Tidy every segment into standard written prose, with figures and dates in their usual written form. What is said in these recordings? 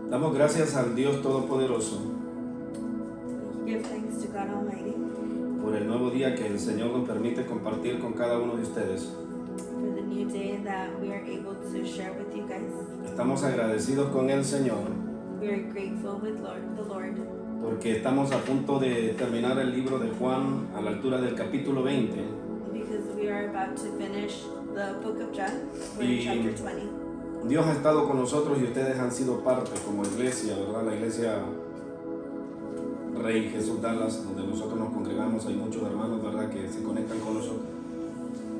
Damos gracias al Dios Todopoderoso Give thanks to God Almighty por el nuevo día que el Señor nos permite compartir con cada uno de ustedes. for the new day that we are able to share with you guys. Estamos agradecidos con el Señor We are grateful with the Lord porque estamos a punto de terminar el libro de Juan a la altura del capítulo 20 because we are about to finish the book of John. We're in chapter 20. Dios ha estado con nosotros y ustedes han sido parte como iglesia, ¿verdad? La iglesia Rey Jesús Dallas, donde nosotros nos congregamos, hay muchos hermanos, ¿verdad?, que se conectan con nosotros.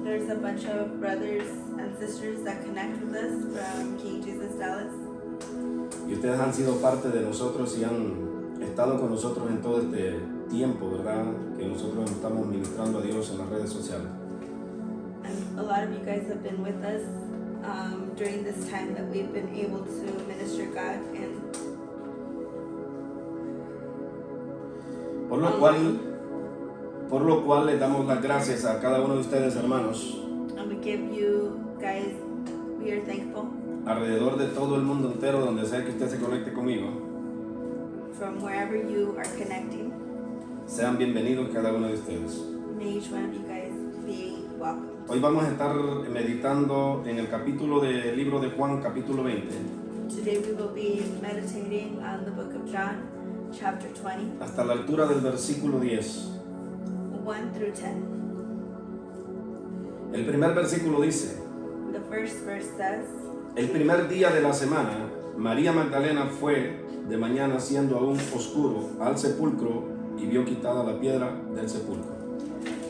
There's a bunch of brothers and sisters that connect with us from King Jesus Dallas. Y ustedes han sido parte de nosotros y han estado con nosotros en todo este tiempo, ¿verdad?, que nosotros estamos ministrando a Dios en las redes sociales. And a lot of you guys have been with us during this time that we've been able to minister God and Por lo cual le damos las gracias a cada uno de ustedes, hermanos, we give you guys, we are thankful alrededor de todo el mundo entero, donde sea que usted se conecte conmigo. from wherever you are connecting. Sean bienvenidos cada uno de ustedes. May each one of you guys be welcome. Hoy vamos a estar meditando en el capítulo del libro de Juan, capítulo 20, Today we will be meditating on the book of John, chapter 20, hasta la altura del versículo 10. 1 through 10. El primer versículo dice: The first verse says, el primer día de la semana, María Magdalena fue de mañana, siendo aún oscuro, al sepulcro y vio quitada la piedra del sepulcro.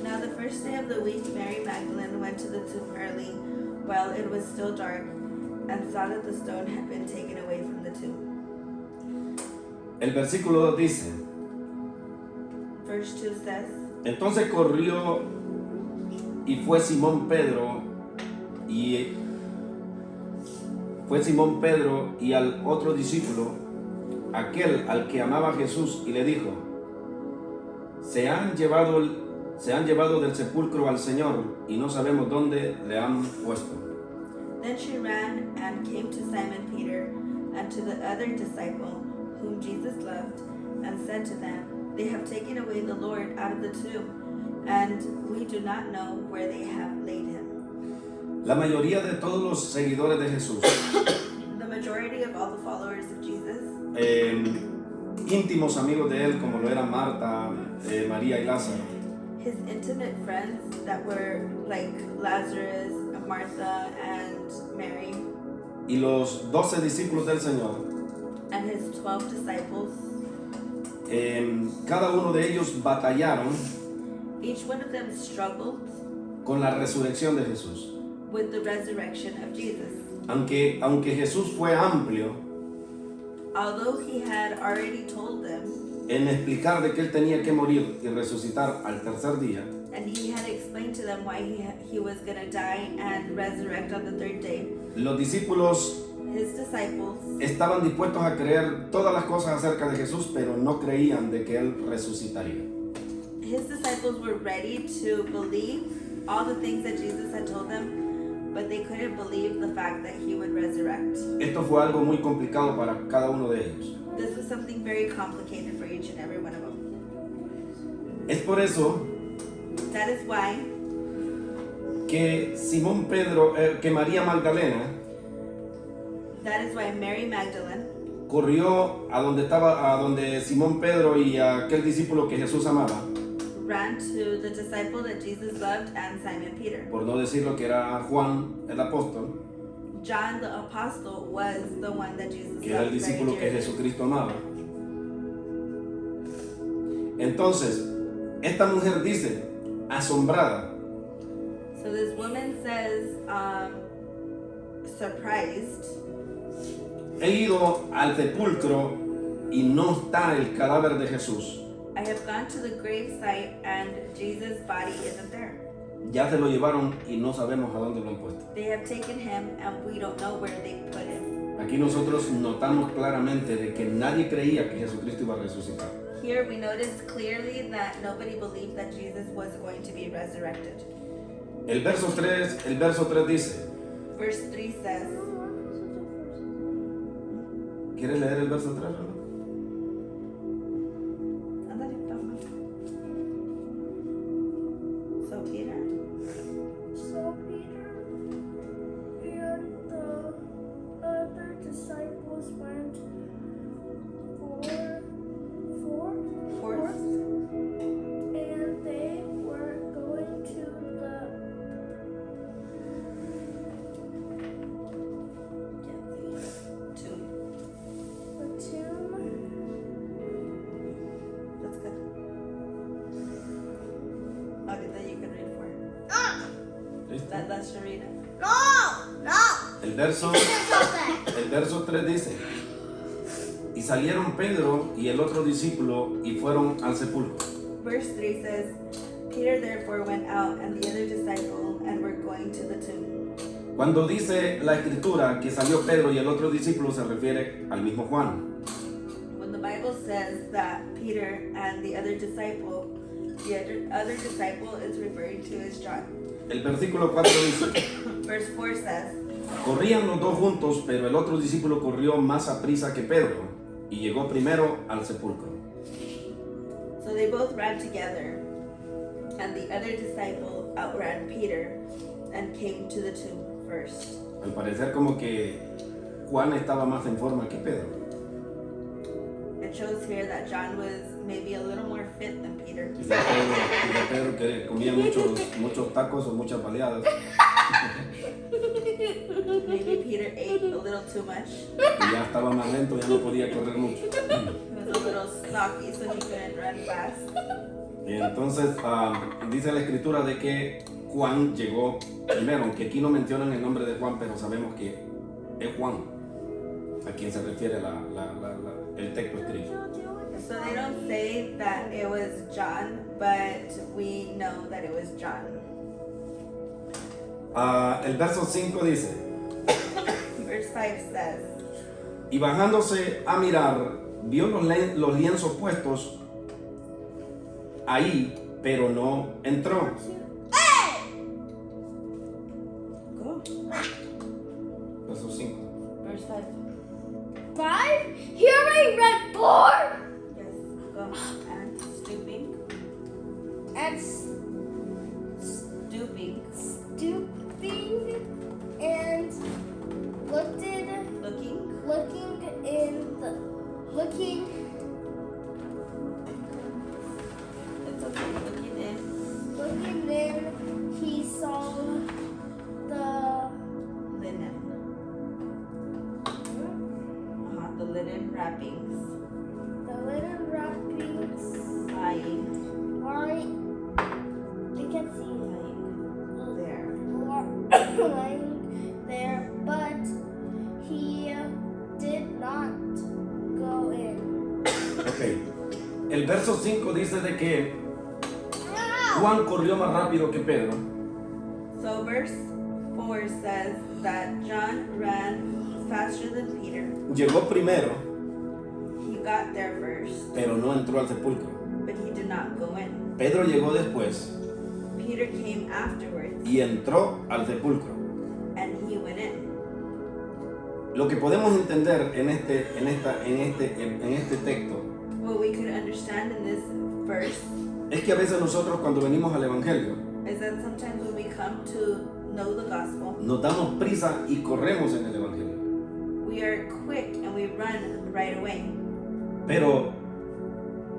Now the first day of the week, Mary Magdalene went to the tomb early, while it was still dark, and saw that the stone had been taken away from the tomb. El versículo 2 dice: Verse 2 says, entonces corrió y fue Simón Pedro y al otro discípulo, aquel al que amaba Jesús, y le dijo: se han llevado del sepulcro al Señor y no sabemos dónde le han puesto. Then she ran and came to Simon Peter and to the other disciple whom Jesus loved, and said to them, they have taken away the Lord out of the tomb, and we do not know where they have laid him. La mayoría de todos los seguidores de Jesús, The majority of all the followers of Jesus, íntimos amigos de él, como lo eran Marta, María y Lázaro, his intimate friends that were like Lazarus, Martha, and Mary, y los 12 discípulos del Señor, and his 12 disciples, cada uno de ellos batallaron each one of them struggled con la resurrección de Jesús. with the resurrection of Jesus. Aunque Jesús fue amplio Although he had already told them, en explicar de que él tenía que morir y resucitar al tercer día, and he had explained to them why he was going to die and resurrect on the third day, los discípulos his disciples estaban dispuestos a creer todas las cosas acerca de Jesús, pero no creían de que él resucitaría. were ready to believe all the things that Jesus had told them, but they couldn't believe the fact that he would resurrect. Esto fue algo muy complicado para cada uno de ellos. This was something very complicated for each and every one of them. Es por eso That is why que que María Magdalena Mary Magdalene corrió a donde Simón Pedro y aquel discípulo que Jesús amaba, ran to the disciple that Jesus loved and Simon Peter. por no decirlo que era Juan el apóstol, John the apostle was the one that Jesus que era el loved very discípulo que dearly. Jesucristo amaba. Entonces, esta mujer dice, asombrada: So this woman says, surprised, he ido al sepulcro y no está el cadáver de Jesús. I have gone to the grave site and Jesus' body isn't there. Ya se lo llevaron y no sabemos a dónde lo han puesto. They have taken him and we don't know where they put him. Aquí nosotros notamos claramente de que nadie creía que Jesucristo iba a resucitar. Here we notice clearly that nobody believed that Jesus was going to be resurrected. El verso 3 dice Verse 3 says, ¿Quieres leer el verso 3, René? Ándale, toma. So Peter and the other disciples went forth, and they were going to the tomb. tomb. That's good. Okay, then you can read for it. ¿Listo? That should read it. El verso 3 dice: y salieron Pedro y el otro discípulo y fueron al sepulcro. Verse 3 says, Peter therefore went out and the other disciple and were going to the tomb. Cuando dice la escritura que salió Pedro y el otro discípulo, se refiere al mismo Juan. When the Bible says that Peter and the other disciple is referring to as John. El versículo 4 dice: Verse 4 says, corrían los dos juntos, pero el otro discípulo corrió más aprisa que Pedro y llegó primero al sepulcro. so they both ran together, and the other disciple outran Peter and came to the tomb first. Al parecer como que Juan estaba más en forma que Pedro. It shows here that John was maybe a little more fit than Peter. Quizá Pedro que comía muchos tacos o muchas baleadas Maybe Peter ate a little too much. y ya estaba más lento, ya no podía correr mucho. He was a little stocky, so he couldn't run fast. Y entonces dice la escritura de que Juan llegó primero, aunque aquí no mencionan el nombre de Juan, pero sabemos que es Juan a quien se refiere el texto escrito. So they don't say that it was John, but we know that it was John. El verso 5 dice: Verse 5 says, y bajándose a mirar, vio los lienzos puestos ahí, pero no entró. go. Verso 5. Verse 5. 5? He already read 4. Yes, go. And stooping. And Stooping. stooping and looking It's okay, looking in. he saw the Linen. The linen wrappings. little wrappings Lying. they can see There. lying there, but he did not go in. Ok. El verso 5 dice de que Juan corrió más rápido que Pedro. So verse 4 says that John ran faster than Peter. Llegó primero, He got there first, pero no entró al sepulcro. but he did not go in. Pedro llegó después Peter came afterwards, y entró al sepulcro. and he went in. Lo que podemos entender en este texto What we could understand in this verse es que a veces nosotros cuando venimos al Evangelio is that sometimes when we come to know the gospel, nos damos prisa y corremos en el Evangelio. we are quick and we run right away. Pero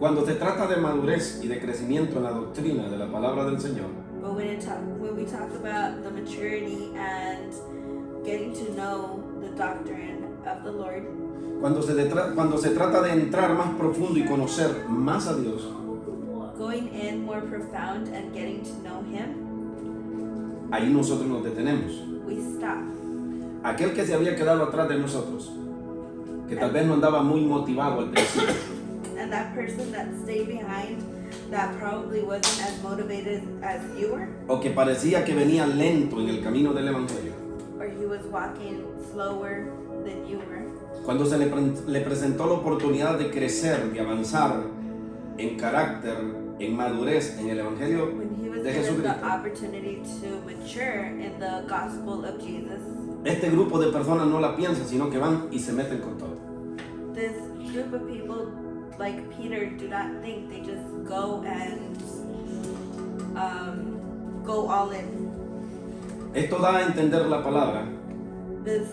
cuando se trata de madurez y de crecimiento en la doctrina de la palabra del Señor, But when we talk about the maturity and getting to know the doctrine of the Lord, cuando se trata de entrar más profundo y conocer más a Dios, going in more profound and getting to know Him, ahí nosotros nos detenemos. we stop. Aquel que se había quedado atrás de nosotros, que tal vez no andaba muy motivado al principio, And that person that stayed behind, that probably wasn't as motivated as you were, o que parecía que venía lento en el camino del Evangelio, or he was walking slower than you were, cuando se le presentó la oportunidad de crecer, de avanzar en carácter, en madurez en el Evangelio when he was de given Jesucristo, the opportunity to mature in the gospel of Jesus, este grupo de personas no la piensa, sino que van y se meten con todo. this group of people, like Peter, do not think. They just go and go all in. Esto da a entender la palabra This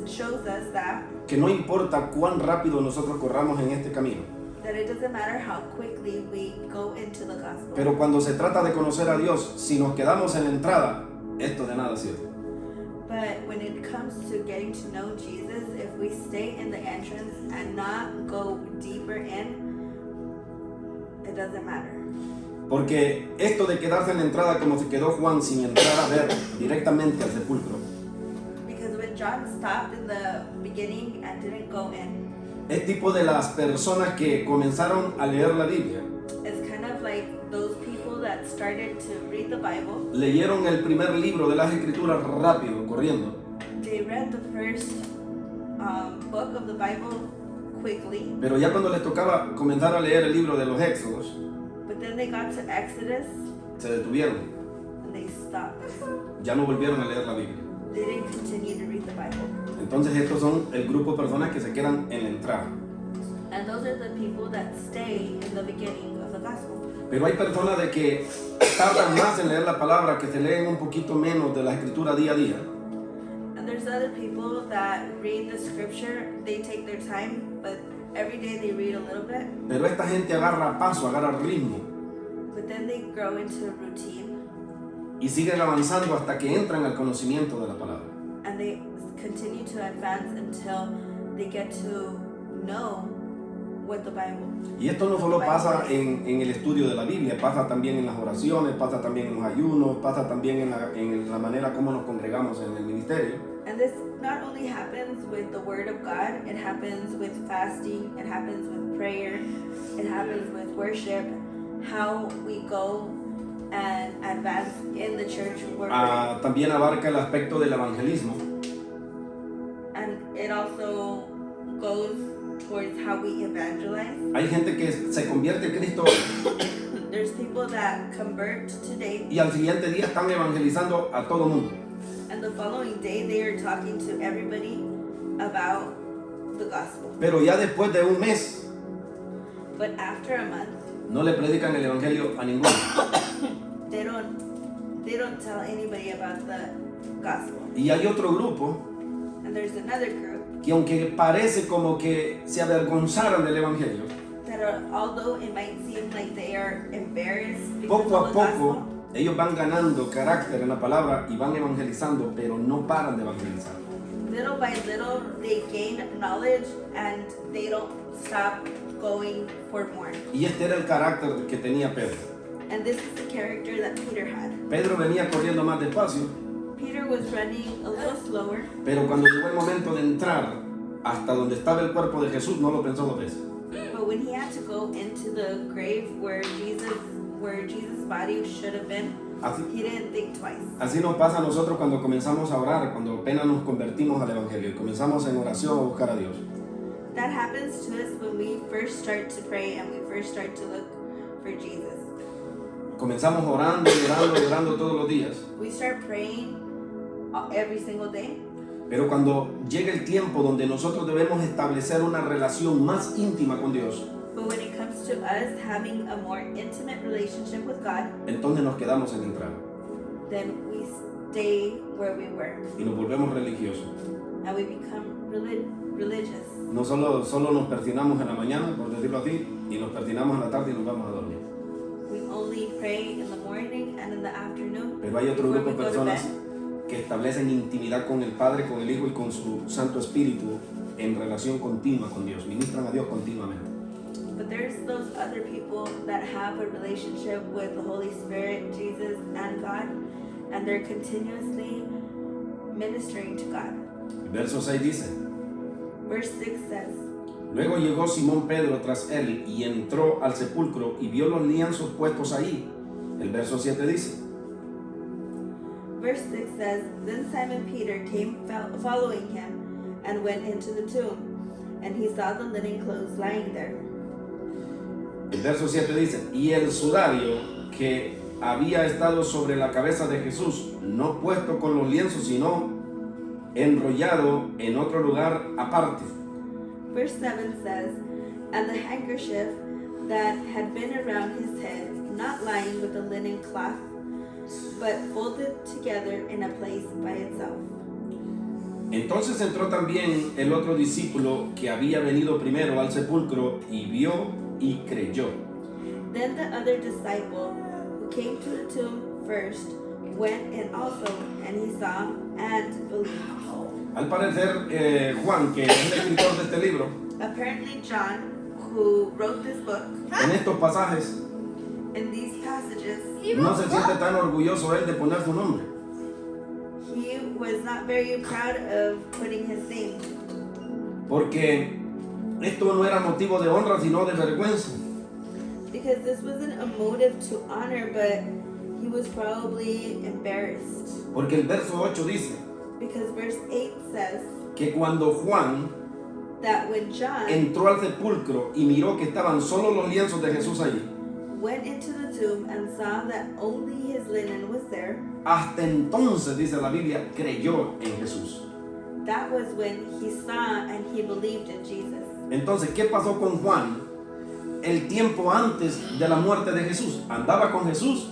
shows us that que no importa cuán rápido nosotros corramos en este camino, it doesn't matter how quickly we go into the gospel. pero cuando se trata de conocer a Dios, si nos quedamos en la entrada, esto de nada sirve. But when it comes to getting to know Jesus, if we stay in the entrance and not go deeper in, it doesn't matter. Porque esto de quedarse en la entrada como se quedó Juan sin entrar a ver directamente al sepulcro, Because when John stopped in the beginning and didn't go in, es tipo de las personas que comenzaron a leer la Biblia, it's kind of like those people that started to read the Bible. leyeron el primer libro de las Escrituras rápido, corriendo, They read the first book of the Bible quickly, pero ya cuando les tocaba comenzar a leer el libro de los Éxodos, but then they got to Exodus se detuvieron, and they stopped. ya no volvieron a leer la Biblia. They didn't continue to read the Bible. Entonces estos son el grupo de personas que se quedan en la entrada. And those are the people that stay in the beginning of the gospel. Pero hay personas de que tardan más en leer la palabra, que se leen un poquito menos de la Escritura día a día. And there's other people that read the scripture, they take their time, but every day they read a little bit, Pero esta gente agarra paso, agarra ritmo but then they grow into a routine y siguen avanzando hasta que entran al conocimiento de la palabra. and they continue to advance until they get to know what the Bible. Y esto no solo pasa en el estudio de la Biblia, pasa también en las oraciones, pasa también en los ayunos, pasa también en la manera como nos congregamos en el ministerio. And this not only happens with the Word of God, it happens with fasting, it happens with prayer, it happens with worship, how we go and advance in the church work. También abarca el aspecto del evangelismo, And it also goes towards how we evangelize. hay gente que se convierte en Cristo hoy There's people that convert today, y al siguiente día están evangelizando a todo mundo. and the following day they are talking to everybody about the gospel. Pero ya después de un mes But after a month, no le predican el evangelio a ninguno. they don't tell anybody about the gospel. Y hay otro grupo And there's another group que aunque parece como que se avergonzaran del evangelio, that are, although it might seem like they are embarrassed because poco a of the poco gospel, ellos van ganando carácter en la palabra y van evangelizando, pero no paran de evangelizar. little by little they gain knowledge and they don't stop going for more. Y este era el carácter que tenía Pedro. And this is the character that Peter had. Pedro venía corriendo más despacio, Peter was running a little slower, pero cuando llegó el momento de entrar hasta donde estaba el cuerpo de Jesús, no lo pensó dos veces. but when he had to go into the grave where Jesus' body should have been, Así, he didn't think twice. así nos pasa a nosotros cuando comenzamos a orar, cuando apenas nos convertimos al evangelio y comenzamos en oración a buscar a Dios. That happens to us when we first start to pray and we first start to look for Jesus. Comenzamos orando, orando todos los días. We start praying every single day, Pero cuando llega el tiempo donde nosotros debemos establecer una relación más íntima con Dios, but when it comes to us having a more intimate relationship with God, entonces nos quedamos en entrar then we stay where we were y nos volvemos religiosos. and we become religious. No solo nos persinamos en la mañana, por decirlo así, y nos persinamos en la tarde y nos vamos a dormir. We only pray in the morning and in the afternoon. Pero hay otro before grupo we de go to personas bed. que establecen intimidad con el Padre, con el Hijo y con su Santo Espíritu en relación continua con Dios. Ministran a Dios continuamente. But there's those other people that have a relationship with the Holy Spirit, Jesus, and God, and they're continuously ministering to God. El verso 6 dice: Verse 6 says, luego llegó Simón Pedro tras él y entró al sepulcro y vio los lienzos puestos ahí. El verso 7 dice: Verse 6 says, then Simon Peter came following him and went into the tomb, and he saw the linen clothes lying there. El verso 7 dice: y el sudario que había estado sobre la cabeza de Jesús, no puesto con los lienzos, sino enrollado en otro lugar aparte. Verse 7 says, "And the handkerchief that had been around his head, not lying with a linen cloth, but folded together in a place by itself." Entonces entró también el otro discípulo que había venido primero al sepulcro y vio y creyó. Then the other disciple, who came to the tomb first, went in also, and he saw and believed. Al parecer, Juan, que es el escritor de este libro, Apparently John, who wrote this book, en estos pasajes in these passages, no se siente tan orgulloso él de poner su nombre. he was not very proud of putting his name, Porque esto no era motivo de honra, sino de vergüenza. because this wasn't a motive to honor, but he was probably embarrassed. Porque el verso 8 dice Because verse 8 says que cuando Juan that when John entró al sepulcro y miró que estaban solo los lienzos de Jesús allí, went into the tomb and saw that only his linen was there, hasta entonces, dice la Biblia, creyó en Jesús. that was when he saw and he believed in Jesus. Entonces, ¿qué pasó con Juan el tiempo antes de la muerte de Jesús? ¿Andaba con Jesús?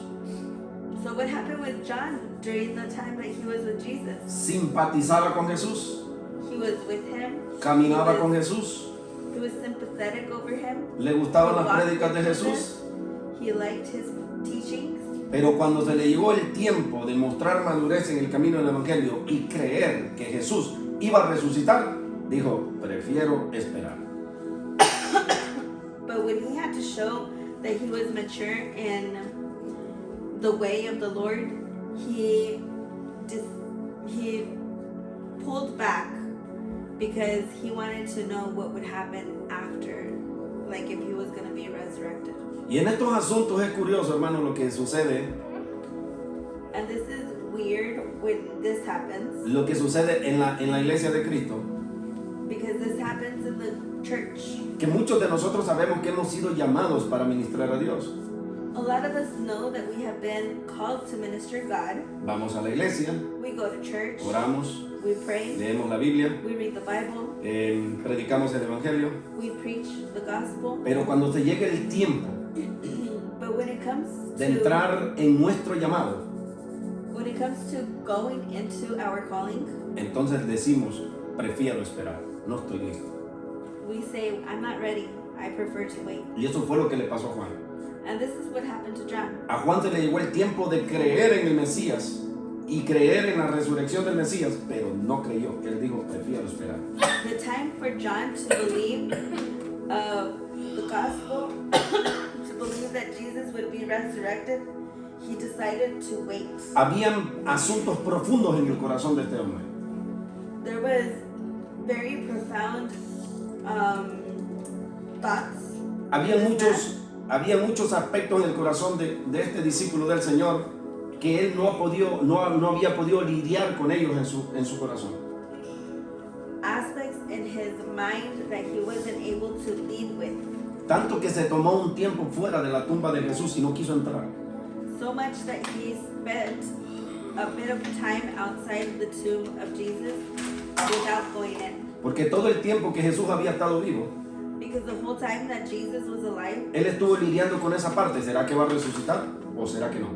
So what happened with John during the time that he was with Jesus? ¿Simpatizaba con Jesús? He was with him. ¿Caminaba con Jesús? He was sympathetic over him. ¿Le He gustaban las walked prédicas de with Jesús? Jesus. He liked his teachings. Pero cuando se le llegó el tiempo de mostrar madurez en el camino del Evangelio y creer que Jesús iba a resucitar, dijo, prefiero esperar. But when he had to show that he was mature in the way of the Lord, he pulled back because he wanted to know what would happen after, like if he was going to be resurrected. Y en estos asuntos es curioso, hermano, lo que sucede, And this is weird when this happens, lo que sucede en la iglesia de Cristo, because this happens in the church. que muchos de nosotros sabemos que hemos sido llamados para ministrar a Dios. A lot of us know that we have been called to minister God. Vamos a la iglesia, We go to church, oramos, we pray, leemos la Biblia, we read the Bible, predicamos el Evangelio, we preach the gospel. pero cuando se llegue el tiempo But when it comes de to entrar en nuestro llamado, going into our calling, entonces decimos, prefiero esperar, no estoy listo. we say, "I'm not ready. I prefer to wait." Y eso fue lo que le pasó a Juan. And this is what happened to John. A Juan se le llegó el tiempo de creer en el Mesías y creer en la resurrección del Mesías, pero no creyó. Él dijo, prefiero esperar. The time for John to believe the gospel, to believe that Jesus would be resurrected, he decided to wait. Habían asuntos profundos en el corazón de este hombre. There was very profound thoughts. Había muchos aspectos en el corazón de este discípulo del Señor que él no había podido lidiar con ellos en su corazón. Aspects in his mind that he wasn't able to lead with. Tanto que se tomó un tiempo fuera de la tumba de Jesús y no quiso entrar. So much that he spent a bit of time outside the tomb of Jesus without going in. Porque todo el tiempo que Jesús había estado vivo, Because the whole time that Jesus was alive, él estuvo lidiando con esa parte. ¿Será que va a resucitar o será que no?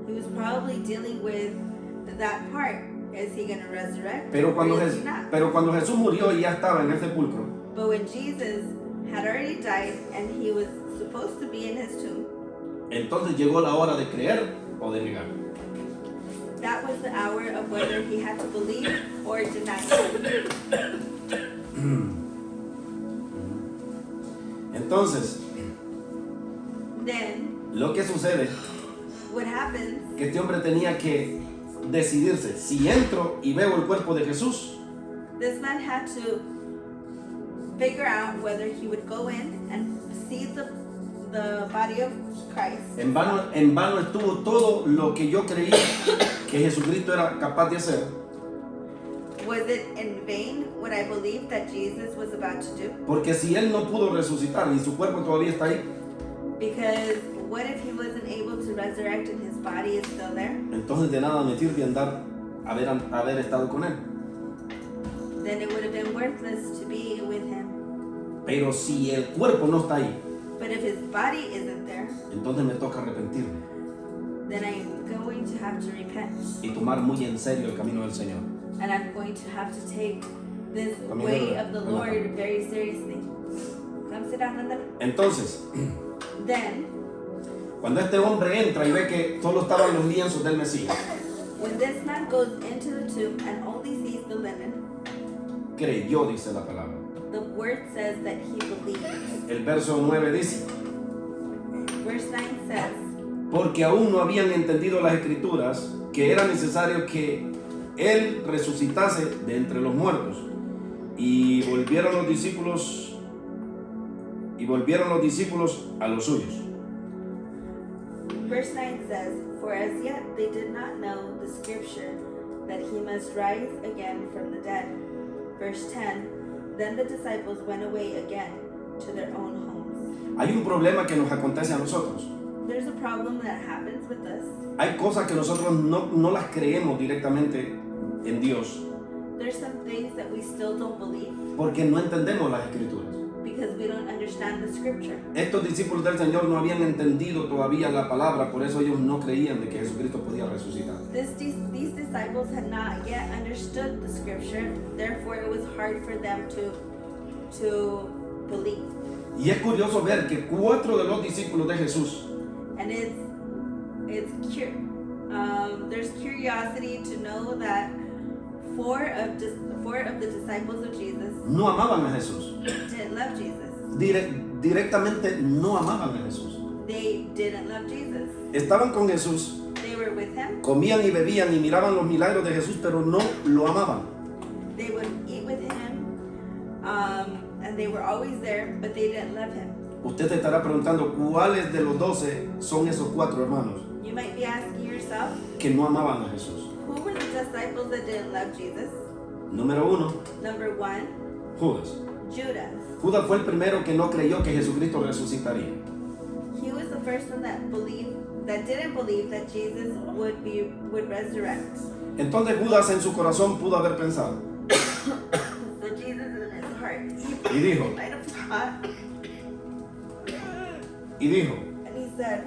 he was probably dealing with that part. Is he going to resurrect? Pero or is he not? cuando Jesús murió y ya estaba en el sepulcro, But when Jesus had already died and he was supposed to be in his tomb, entonces llegó la hora de creer o de negar. that was the hour of whether he had to believe or deny. Entonces, Then, lo que sucede what happens, que este hombre tenía que decidirse, si entro y veo el cuerpo de Jesús, this man had to figure out whether he would go in and see the body of Christ. en vano estuvo todo lo que yo creía que Jesucristo era capaz de hacer, Was it in vain what I believed that Jesus was about to do? porque si él no pudo resucitar y su cuerpo todavía está ahí, Because what if he wasn't able to resurrect and his body is still there? entonces de nada me sirve haber estado con él. Then then it would have been worthless to be with him. Pero si el cuerpo no está ahí, But if his body isn't there, entonces me toca arrepentirme then I'm going to have to repent. y tomar muy en serio el camino del Señor. And I'm going to have to take this Camino way de- of the de la Lord very seriously. Come sit down, Nandana. Entonces, Then, cuando este hombre entra y ve que solo estaban los lienzos del Mesías, when this man goes into the tomb and only sees the linen, creyó, dice la palabra. the word says that he believes. El verso 9 dice, Verse 9 says, porque aún no habían entendido las escrituras que era necesario que él resucitase de entre los muertos. Y volvieron los discípulos a los suyos. Verse 9 says, for as yet they did not know the scripture that he must rise again from the dead. Verse 10, then the disciples went away again to their own homes. Hay un problema que nos acontece a nosotros. There's a problem that happens with us. Hay cosas que nosotros no las creemos directamente en Dios There's some things that we still don't believe porque no entendemos las escrituras. because we don't understand the scripture. Estos discípulos del Señor no habían entendido todavía la palabra, por eso ellos no creían de que Jesucristo podía resucitar. These disciples had not yet understood the scripture, therefore it was hard for them to believe. Y es curioso ver que 4 de los discípulos de Jesús And there's curiosity to know that four of the disciples of Jesus no amaban a Jesús. didn't love Jesus. Directamente no amaban a Jesús. They didn't love Jesus. Estaban con Jesús, They were with him. comían y bebían y miraban los milagros de Jesús, pero no lo amaban. They would eat with him, and they were always there, but they didn't love him. Usted se estará preguntando cuáles de los 12 son esos 4 hermanos You might be asking yourself, que no amaban a Jesús. who were the disciples that didn't love Jesus? Número 1, Number 1, Judas. Judas. Judas fue el primero que no creyó que Jesucristo resucitaría. He was the first one that didn't believe that Jesus would resurrect. Entonces Judas en su corazón pudo haber pensado So Jesus in his heart, y dijo, he might have thought, and he said,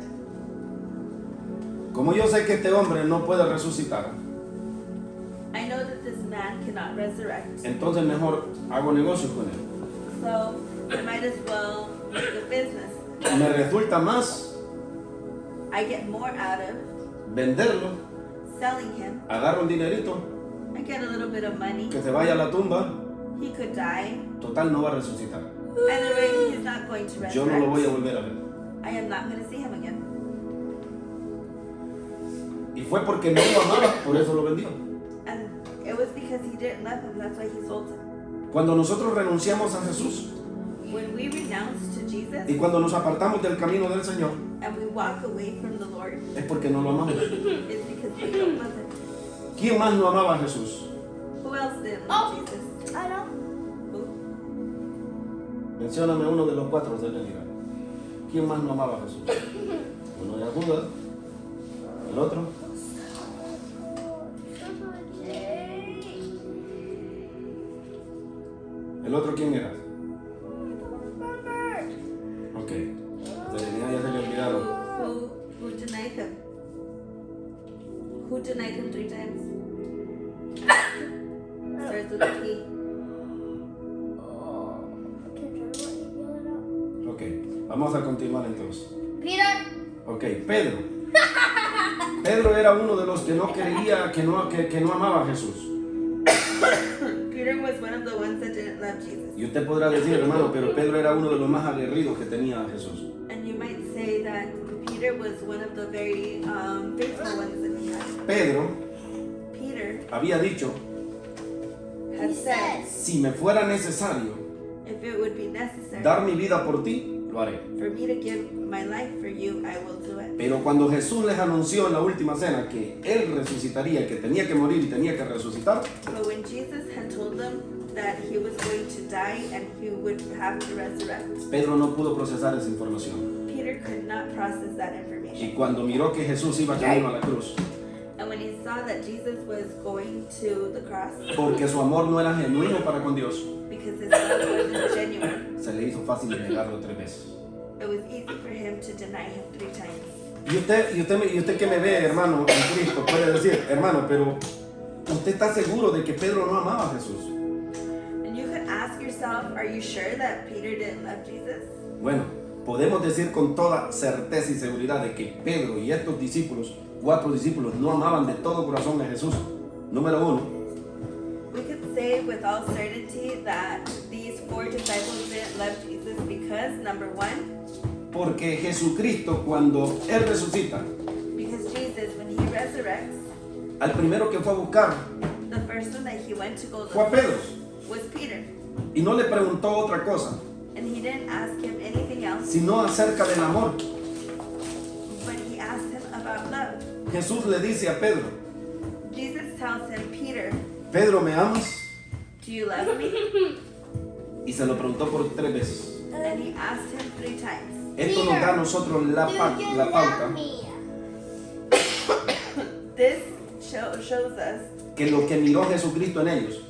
como yo sé que este hombre no puede resucitar, I know that this man cannot resurrect, entonces mejor hago negocios con él. so I might as well make a business. Me resulta más I get more out of venderlo, selling him. agarro un dinerito, I get a little bit of money. que se vaya a la tumba, He could die. total no va a resucitar. Either way, he's not going to Yo no lo voy a resurrect. volver a ver. I am not going to see him again. Y fue porque no lo amaba, por eso lo vendió. And it was because he didn't love him. That's why he sold him. Cuando nosotros renunciamos a Jesús When we renounce to Jesus y cuando nos apartamos del camino del Señor, and we walk away from the Lord, es porque no lo amamos. it's because we don't love him. ¿Quién más no amaba a Jesús? Who else didn't love Jesus? I know. Who? Mencióname uno de los 4 de la Biblia. ¿Quién más no amaba a Jesús? Uno era Judas, el otro, ¿el otro quién era? Ok, ya se le olvidaron. Who denied him? Who denied him 3 times? Starts with a P. Ok, vamos a continuar entonces. Peter. Ok, Pedro. Pedro era uno de los que no creía, que no amaba a Jesús. Peter was one of the ones that didn't love Jesus. Y usted podrá decir, hermano, pero Pedro era uno de los más aguerridos que tenía a Jesús. And you might say that Peter was one of the very faithful ones that he had. Pedro Peter había dicho, had said, si me fuera necesario if it would be necessary dar mi vida por ti, lo haré. for me to give my life for you, I will do it. Pero cuando Jesús les anunció en la última cena que Él resucitaría, que tenía que morir y tenía que resucitar, But when Jesus had told them that he was going to die and he would have to resurrect, Pedro no pudo procesar esa información. Peter could not process that Y information. cuando miró que Jesús iba camino a la cruz, And when he saw that Jesus was going to the cross porque su amor no era genuino para con Dios, because his love wasn't genuine. se le hizo fácil negarlo 3 veces. It was easy for him to deny him 3 times. Y usted que me ve, hermano, en Cristo, puede decir, hermano, pero ¿usted está seguro de que Pedro no amaba a Jesús? And you could ask yourself, are you sure that Peter didn't love Jesus? Bueno, podemos decir con toda certeza y seguridad de que Pedro y estos discípulos, 4 discípulos, no amaban de todo corazón a Jesús. Número 1, We could say with all certainty that these 4 disciples didn't love Jesus because, number 1, porque Jesucristo, cuando Él resucita, because Jesus, when he resurrects, al primero que fue a buscar the first one that he went to go fue a look Pedro, was Peter. y no le preguntó otra cosa, And he didn't ask him anything else, sino acerca del amor. but he asked him about love. Jesús le dice a Pedro, Jesus tells him, Peter, Pedro, ¿me amas? do you love me? Y se lo preguntó por 3 veces. And he asked him 3 times. Esto nos da a nosotros la pauta This shows us que lo que miró Jesucristo en ellos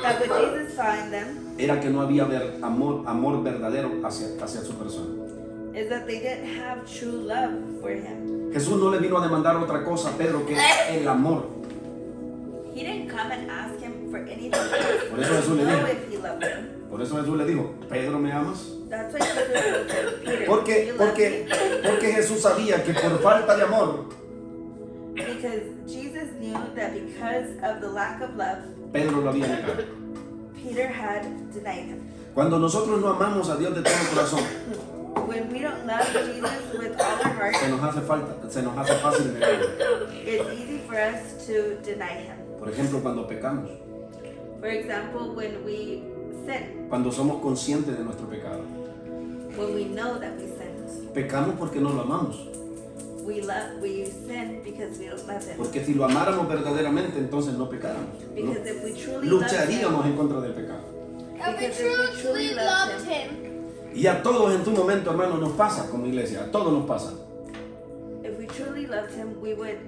that what Jesus saw in them era que no había amor verdadero hacia su persona. is that they didn't have true love for him. Jesús no le vino a demandar otra cosa a Pedro que el amor. He didn't come and ask him for anything else. Por eso Jesús le Know dijo, if he loved him. por eso Jesús le dijo, Pedro, ¿me amas? That's why Jesus told him, Peter, do Porque, you love porque, me? porque Jesús sabía que por falta de amor, Because Jesus knew that because of the lack of love, Pedro lo había negado. Peter had denied him. Cuando nosotros no amamos a Dios de todo corazón, When we don't love Jesus with all our heart, se nos hace fácil negarlo. it's easy for us to deny him. Por ejemplo, cuando pecamos, For example, when we sin, cuando somos conscientes de nuestro pecado. when we know that we sinned, Pecamos porque no lo amamos. we sin because we don't love him. Porque si lo amáramos verdaderamente, entonces no pecáramos. ¿no? Because if we truly loved him, Lucharíamos en contra del pecado. And we Because if we truly loved loved him. Y a todos en tu momento, hermano, nos pasa como iglesia. A todos nos pasa. if we truly loved him, we would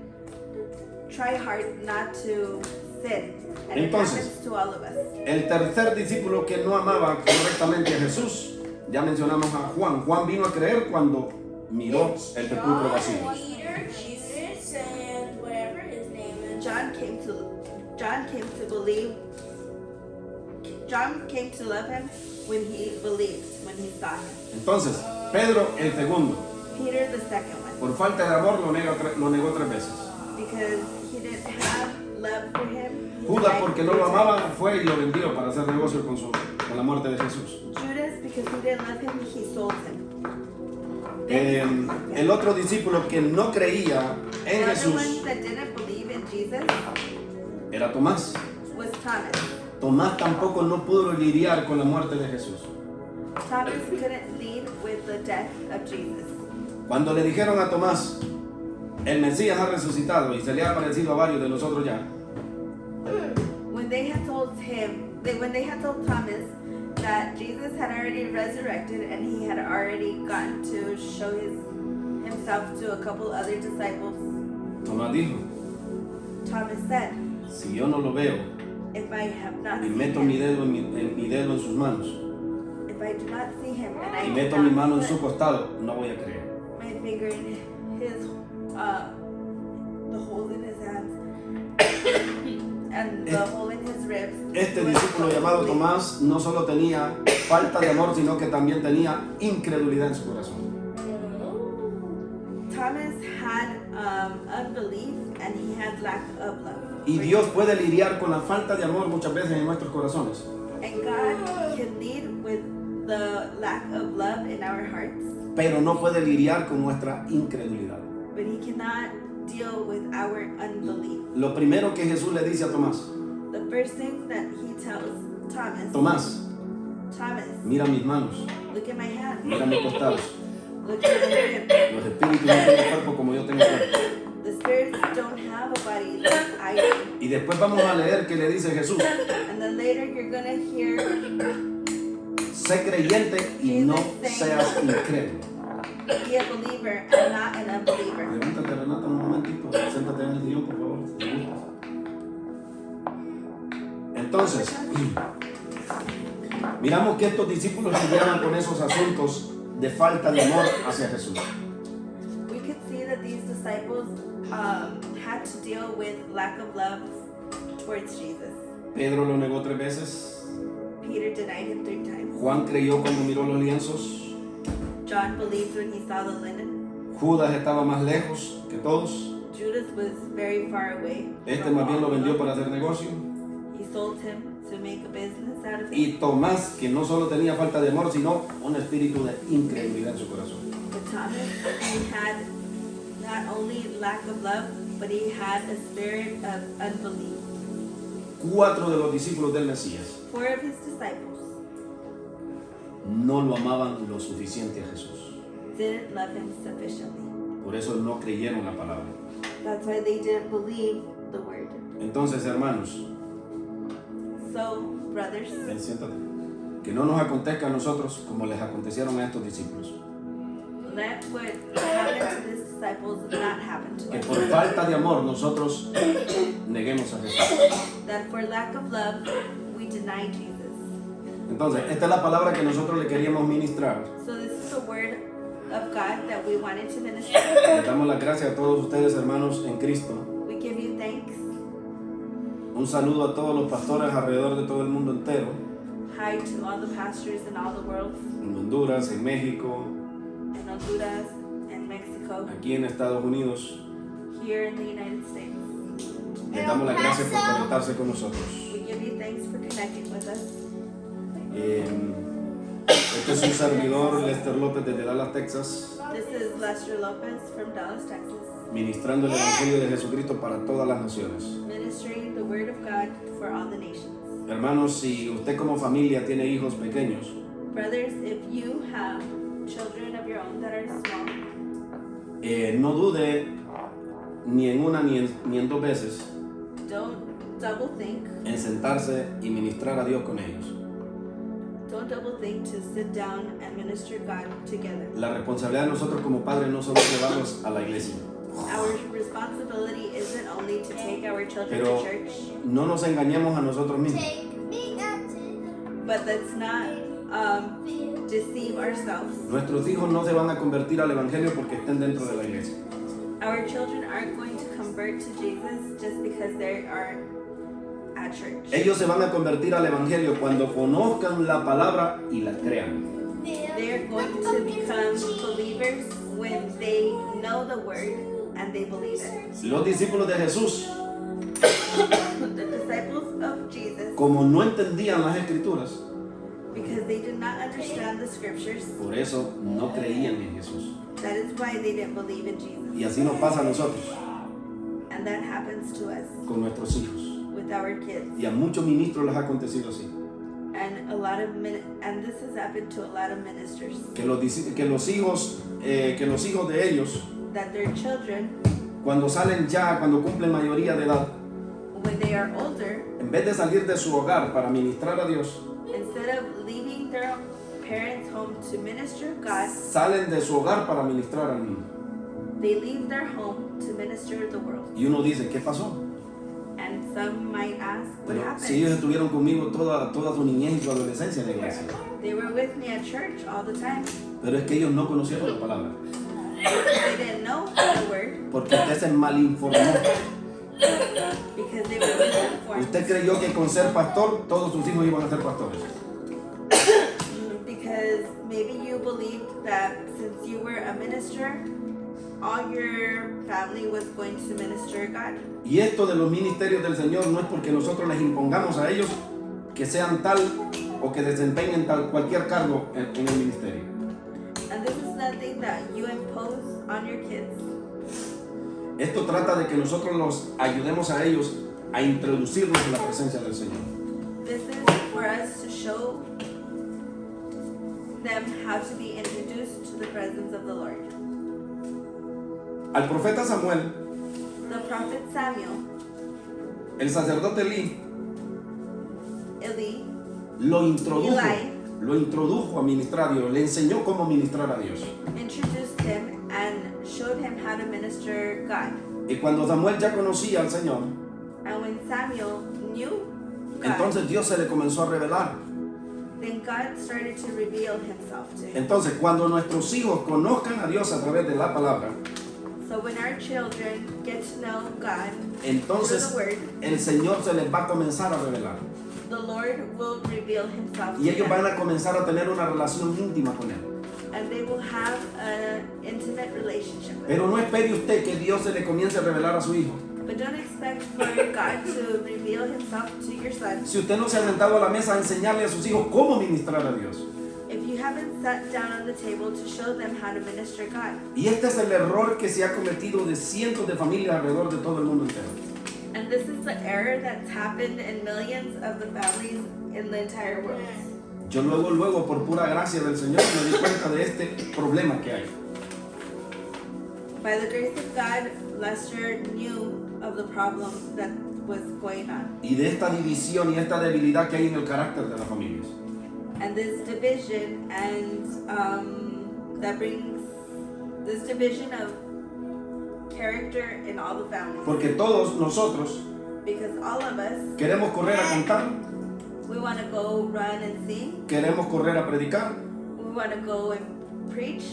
try hard not to sin. And Entonces, it happens to all of us. El tercer discípulo que no amaba correctamente a Jesús, ya mencionamos a Juan. Juan vino a creer cuando miró el sepulcro vacío. Peter, Jesus, and whatever his name is. John came to believe. John came to love him when he believed, when he saw him. Entonces, Pedro el segundo, Peter, the second one, por falta de amor lo negó 3 veces. because he didn't have love for him. he Judas, denied porque him no lo 3 amaba, times. fue y lo vendió para hacer negocio con la muerte de Jesús. Judas, because he didn't love him, he sold him. El otro discípulo que no creía en The other Jesús one that didn't believe in Jesus era Tomás. was Thomas. Tomás tampoco no pudo lidiar con la muerte de Jesús. Thomas couldn't lead with the death of Jesus. Cuando le dijeron a Tomás, el Mesías ha resucitado y se le ha aparecido a varios de nosotros ya, When they had told Thomas that Jesus had already resurrected and he had already gotten to show himself to a couple other disciples, Tomás dijo, Thomas said, si yo no lo veo if I have not y seen meto mi him, dedo mi dedo en sus manos if I do not see him and I y do meto not mi mano en su put costado, no voy a creer. my finger in his the hole in his hands and the hole in his ribs. Este was discípulo not llamado belief. Tomás no solo tenía falta de amor, sino que también tenía incredulidad en su corazón. Thomas had unbelief and he had lack of love. Y Dios puede lidiar con la falta de amor muchas veces en nuestros corazones, And God can lead with the lack of love in our hearts, pero no puede lidiar con nuestra incredulidad. but he cannot deal with our unbelief. Lo primero que Jesús le dice a Tomás, The first thing that he tells Thomas, Tomás, mira mis manos, look at my hands, mira mis costados. look at my ribs. Los espíritus no tienen cuerpo como yo tengo cuerpo. The spirits don't have a body like I do. Y después vamos a leer que le dice Jesús, And then later you're gonna hear, sé creyente y no seas incrédulo. be a believer and not an unbeliever. Levántate, Renata, un momentito. sillón, siéntate en el sillón, por favor. Si te gusta. Entonces, miramos que estos discípulos lidiaban con esos asuntos de falta de amor hacia Jesús. We could see that these disciples had to deal with lack of love towards Jesus. Pedro lo negó 3 veces. Peter denied him 3 times. Juan creyó cuando miró los lienzos. John believed when he saw the linen. Judas estaba más lejos que todos. Judas was very far away. Este from más bien all lo of vendió them. para hacer negocio. He sold him to make a business out of it. Y Tomás, que no solo tenía falta de amor, sino un espíritu de incredulidad en su corazón. But Thomas, he had not only lack of love, but he had a spirit of unbelief. 4 de los discípulos del Mesías 4 of his disciples no lo amaban lo suficiente a Jesús. didn't love him sufficiently. Por eso no creyeron la palabra. That's why they didn't believe the word. Entonces, hermanos, So, brothers, ven, siéntate. Que no nos acontezca a nosotros como les acontecieron a estos discípulos. let what happened to his disciples not happen to Que us. por falta de amor nosotros neguemos a Jesús. That for lack of love, we deny Jesus. Entonces, esta es la palabra que nosotros le queríamos ministrar. So this is the word of God that we wanted to minister. Les damos las gracias a todos ustedes, hermanos en Cristo. We give you thanks. Un saludo a todos los pastores alrededor de todo el mundo entero. Hi to all the pastors in all the world, En Honduras, en México, in Honduras and Mexico, aquí en Estados Unidos. here in the United States. Les damos las gracias por conectarse con nosotros. We give you thanks for connecting with us. Este es un servidor, Lester López, desde Dallas, Texas, This is Lester Lopez from Dallas, Texas, ministrando el Evangelio de Jesucristo para todas las naciones. ministering the word of God for all the nations. Hermanos, si usted como familia tiene hijos pequeños, Brothers, if you have children of your own that are small, no dude ni en una ni en 2 veces don't double think. en sentarse y ministrar a Dios con ellos. Don't double think to sit down and minister God together. La responsabilidad de nosotros como padres no solo llevarlos a la iglesia. Our responsibility isn't only to take our children Pero to church, no nos engañemos a nosotros mismos. but let's not deceive ourselves. Nuestros hijos no se van a convertir al Evangelio porque estén dentro de la iglesia. Our children aren't going to convert to Jesus just because they are at church. Ellos se van a convertir al Evangelio cuando conozcan la palabra y la crean. They are going to become believers when they know the word and they believe it. Los discípulos de Jesús, The disciples of Jesus, como no entendían las escrituras, because they did not understand the scriptures, por eso no creían en Jesús. that is why they didn't believe in Jesus. Y así nos pasa a nosotros, And that happens to us con nuestros hijos. with our kids. Y a muchos ministros les ha acontecido así. And and this has happened to a lot of ministers, Que los hijos de ellos, that their children, cuando salen ya, cuando cumplen mayoría de edad, when they are older, en vez de salir de su hogar para ministrar a Dios, instead of leaving their parents' home to minister God, salen de su hogar para ministrar al mundo. they leave their home to minister the world. Y uno dice, ¿qué pasó? And some might ask, what Pero happened? si ellos estuvieron conmigo toda su niñez y su adolescencia en la iglesia. They were with me at church all the time. Pero es que ellos no conocieron la palabra. They didn't know the word Porque usted se malinformó. because they were misinformed. Usted creyó que con ser pastor, todos sus hijos iban a ser pastores. Because maybe you believed that since you were a minister, all your family was going to minister God. Y esto de los ministerios del Señor no es porque nosotros les impongamos a ellos que sean tal o que desempeñen cualquier cargo en el ministerio. And this is nothing that you impose on your kids. Esto trata de que nosotros los ayudemos a ellos a introducirnos en la presencia del Señor. This is for us to show them how to be introduced to the presence of the Lord. Al profeta Samuel, The prophet Samuel, el sacerdote Eli, Eli, lo introdujo Eli a ministrar a Dios, le enseñó cómo ministrar a Dios. introduced him and showed him how to minister God. Y cuando Samuel ya conocía al Señor, And when Samuel knew God, entonces Dios se le comenzó a revelar. then God started to reveal himself to him. Entonces, cuando nuestros hijos conozcan a Dios a través de la palabra, So when our children get to know God entonces through the Word, el Señor se les va a comenzar a revelar. the Lord will reveal himself Y to ellos them. van a comenzar a tener una relación íntima con Él. And they will have an intimate relationship with him. Pero no espere usted que Dios se le comience a revelar a su hijo. But don't expect for God to reveal himself to your son Si usted no se ha sentado a la mesa a enseñarle a sus hijos cómo ministrar a Dios. if you haven't sat down on the table to show them how to minister God. Y este es el error que se ha cometido de cientos de familias alrededor de todo el mundo entero. And this is the error that's happened in millions of the families in the entire world. Yo luego, por pura gracia del Señor, me di cuenta de este problema que hay. By the grace of God, Lester knew of the problem that was going on. Y de esta división y esta debilidad que hay en el carácter de las familias. And this division that brings this division of character in all the families. Porque todos nosotros Because all of us, queremos correr a cantar, we want to go run and sing. queremos correr a predicar. We want to go and preach.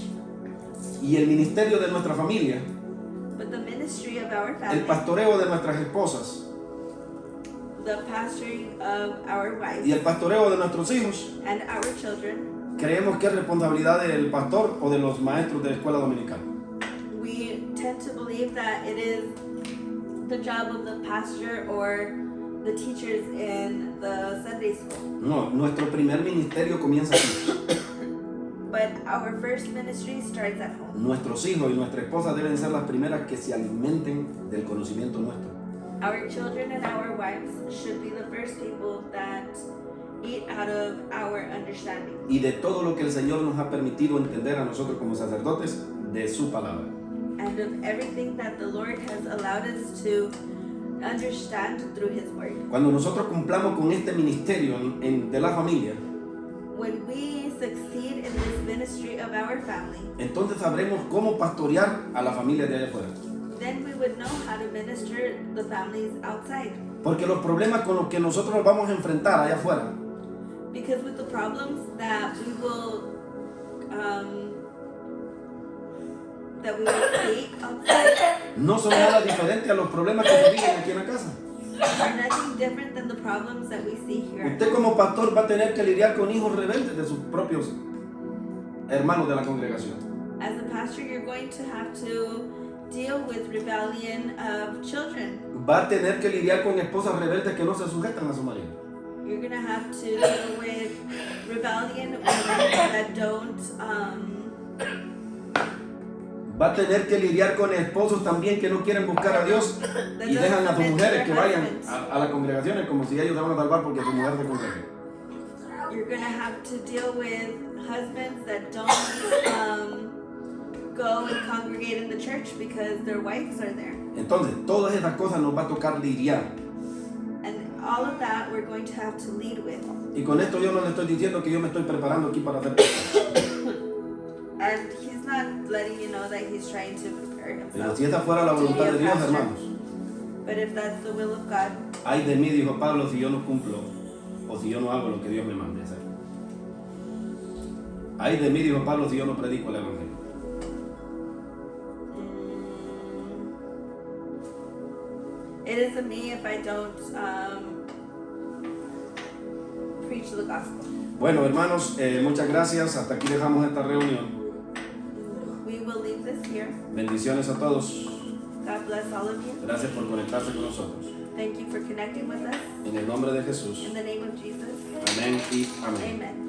Y el ministerio de nuestra familia, But the ministry of our el family, pastoreo de nuestras esposas the pastoring of our wives y el pastoreo de nuestros hijos, and our children, creemos que es responsabilidad del pastor o de los maestros de escuela dominical. we tend to believe that it is the job of the pastor or the teachers in the Sunday school. No, nuestro primer ministerio comienza aquí. But our first ministry starts at home. Nuestros hijos y nuestra esposa deben ser las primeras que se alimenten del conocimiento nuestro. Our children and our wives should be the first people that eat out of our understanding Y de todo lo que el Señor nos ha permitido entender a nosotros como sacerdotes de su palabra. and of everything that the Lord has allowed us to understand through His Word. Cuando nosotros cumplamos con este ministerio de la familia, When we succeed in this ministry of our family, entonces sabremos cómo pastorear a la familia de allá afuera. then we would know how to minister the families outside. Porque los problemas con los que nosotros nos vamos a enfrentar allá afuera Because with the problems that we will see outside no son nada diferentes a los problemas que se viven aquí en la casa. are nothing different than the problems that we see here. Usted como pastor va a tener que lidiar con hijos rebeldes de sus propios hermanos de la congregación. As a pastor, you're going to have to deal with rebellion of children. Va a tener que lidiar con esposas rebeldes que no se sujetan a su marido. You're going to have to deal with rebellion women that don't Va a tener que lidiar con esposos también que no quieren buscar a Dios that y dejan a sus submit to mujeres their que vayan husbands. a las congregaciones como si ellos se van a salvar porque su mujer se congregue. You're going to have to deal with husbands that don't go and congregate in the church because their wives are there. Entonces, todas esas cosas nos va a tocar lidiar. And all of that we're going to have to lead with. Y con esto yo no le estoy diciendo que yo me estoy preparando aquí para hacer pastor. And he's not letting you know that he's trying to prepare Pero himself. si esa fuera la voluntad de Dios, hermanos, But if that's the will of God, ay de mí, dijo Pablo, si yo no cumplo o si yo no hago lo que Dios me mande hacer. Ay de mí, dijo Pablo, si yo no predico el evangelio. it is of me if I don't preach the gospel. Bueno, hermanos, muchas gracias. Hasta aquí dejamos esta reunión. We will leave this here. Bendiciones a todos. God bless all of you. Gracias por conectarse con nosotros. Thank you for connecting with us. En el nombre de Jesús. In the name of Jesus. Amén y amén. Amen.